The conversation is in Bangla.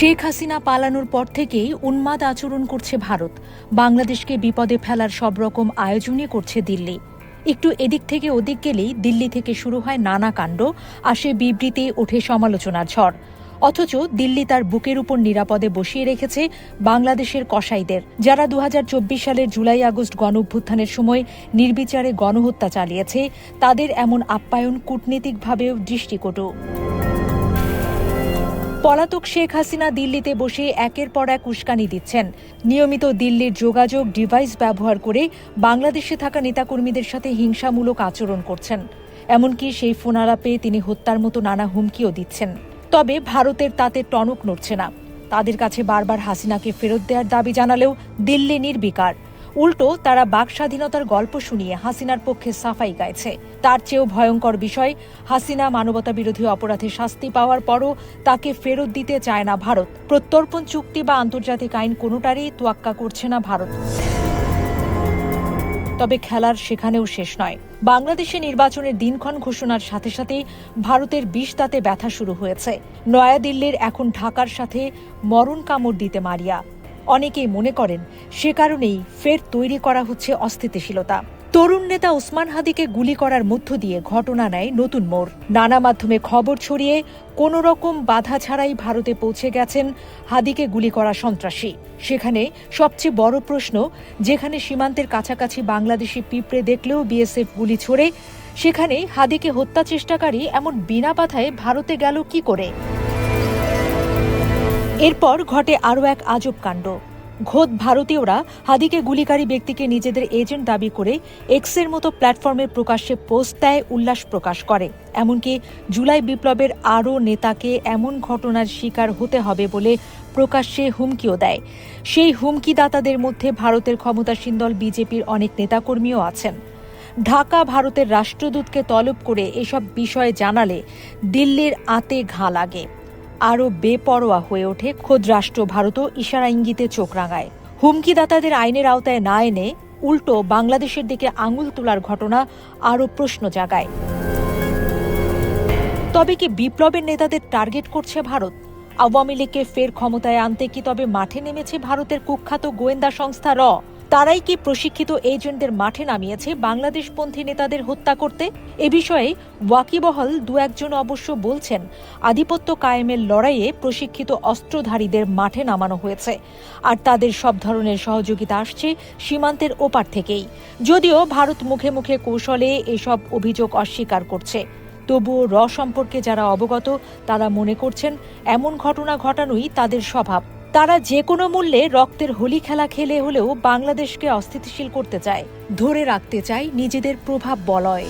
শেখ হাসিনা পালানোর পর থেকেই উন্মাদ আচরণ করছে ভারত। বাংলাদেশকে বিপদে ফেলার সব রকম আয়োজনই করছে দিল্লি। একটু এদিক থেকে ওদিক গেলেই দিল্লি থেকে শুরু হয় নানা কাণ্ড, আসে বিবৃতি, ওঠে সমালোচনার ঝড়। অথচ দিল্লি তার বুকের উপর নিরাপদে বসিয়ে রেখেছে বাংলাদেশের কসাইদের, যারা ২০২৪ সালের জুলাই আগস্ট গণঅভ্যুত্থানের সময় নির্বিচারে গণহত্যা চালিয়েছে। তাদের এমন আপ্যায়ন কূটনীতিকভাবেও দৃষ্টিকটু। পলাতক শেখ হাসিনা দিল্লিতে বসে একের পর এক উস্কানি দিচ্ছেন। নিয়মিত দিল্লির যোগাযোগ ডিভাইস ব্যবহার করে বাংলাদেশে থাকা নেতাকর্মীদের সাথে হিংসামূলক আচরণ করছেন। এমনকি সেই ফোন আলাপে তিনি হত্যার মতো নানা হুমকিও দিচ্ছেন। তবে ভারতের তাতে টনক নড়ছে না। তাদের কাছে বারবার হাসিনাকে ফেরত দেওয়ার দাবি জানালেও দিল্লি নির্বিকার। উল্টো তারা বাক স্বাধীনতার গল্প শুনিয়ে হাসিনার পক্ষে সাফাই গাইছে। তার চেয়েও ভয়ঙ্কর বিষয়, হাসিনা মানবতা বিরোধী অপরাধে শাস্তি পাওয়ার পরও তাকে ফেরত দিতে চায় না ভারত। প্রত্যর্পণ চুক্তি বা আন্তর্জাতিক আইন কোনোটারই তোয়াক্কা করছে না ভারত। তবে খেলার সেখানেও শেষ নয়। বাংলাদেশে নির্বাচনের দিনক্ষণ ঘোষণার সাথে সাথে ভারতের বিষ দাঁতে ব্যথা শুরু হয়েছে। নয়াদিল্লির এখন ঢাকার সাথে মরণ কামড় দিতে মারিয়া। অনেকেই মনে করেন সে কারণেই ফের তৈরি করা হচ্ছে অস্থিতিশীলতা। তরুণ নেতা ওসমান হাদিকে গুলি করার মধ্য দিয়ে ঘটনা নেয় নতুন মোড়। নানা মাধ্যমে খবর ছড়িয়ে কোনো রকম বাধা ছাড়াই ভারতে পৌঁছে গেছেন হাদিকে গুলি করা সন্ত্রাসী। সেখানে সবচেয়ে বড় প্রশ্ন, যেখানে সীমান্তের কাছাকাছি বাংলাদেশি পিঁপড়ে দেখলেও বিএসএফ গুলি ছোড়ে, সেখানে হাদিকে হত্যা চেষ্টাকারী এমন বিনা বাধায় ভারতে গেল কি করে? এরপর ঘটে আরও এক আজব কাণ্ড। খোদ ভারতীয়রা হাদিকে গুলিকারী ব্যক্তিকে নিজেদের এজেন্ট দাবি করে এক্সের মতো প্ল্যাটফর্মে প্রকাশ্যে পোস্ট দেয়, উল্লাস প্রকাশ করে। এমনকি জুলাই বিপ্লবের আরও নেতাকে এমন ঘটনার শিকার হতে হবে বলে প্রকাশ্যে হুমকিও দেয়। সেই হুমকিদাতাদের মধ্যে ভারতের ক্ষমতাসীন দল বিজেপির অনেক নেতাকর্মীও আছেন। ঢাকা ভারতের রাষ্ট্রদূতকে তলব করে এসব বিষয়ে জানালে দিল্লির আঁতে ঘা লাগে। আরও বেপরোয়া হয়ে ওঠে খোদ রাষ্ট্র ভারতও ইশারা ইঙ্গিতে চোখ রাঙায়। হুমকিদাতাদের আইনের আওতায় না এনে উল্টো বাংলাদেশের দিকে আঙুল তোলার ঘটনা আরও প্রশ্ন জাগায়। তবে কি বিপ্লবের নেতাদের টার্গেট করছে ভারত? আওয়ামী লীগকে ফের ক্ষমতায় আনতে কি তবে মাঠে নেমেছে ভারতের কুখ্যাত গোয়েন্দা সংস্থা র? তারাই কি প্রশিক্ষিত এজেন্টদের মাঠে নামিয়েছে বাংলাদেশপন্থী নেতাদের হত্যা করতে? এ বিষয়ে ওয়াকিবহাল দু একজন অবশ্য বলছেন, আধিপত্য কায়েমের লড়াইয়ে প্রশিক্ষিত অস্ত্রধারীদের মাঠে নামানো হয়েছে, আর তাদের সব ধরনের সহযোগিতা আসছে সীমান্তের ওপার থেকেই। যদিও ভারত মুখে মুখে কৌশলে এসব অভিযোগ অস্বীকার করছে, তবুও র সম্পর্কে যারা অবগত তারা মনে করছেন এমন ঘটনা ঘটানোই তাদের স্বভাব। তারা যে কোনো মূল্যে রক্তের হোলি খেলা খেলে হলেও বাংলাদেশকে অস্থিতিশীল করতে চায়, ধরে রাখতে চায় নিজেদের প্রভাব বলয়।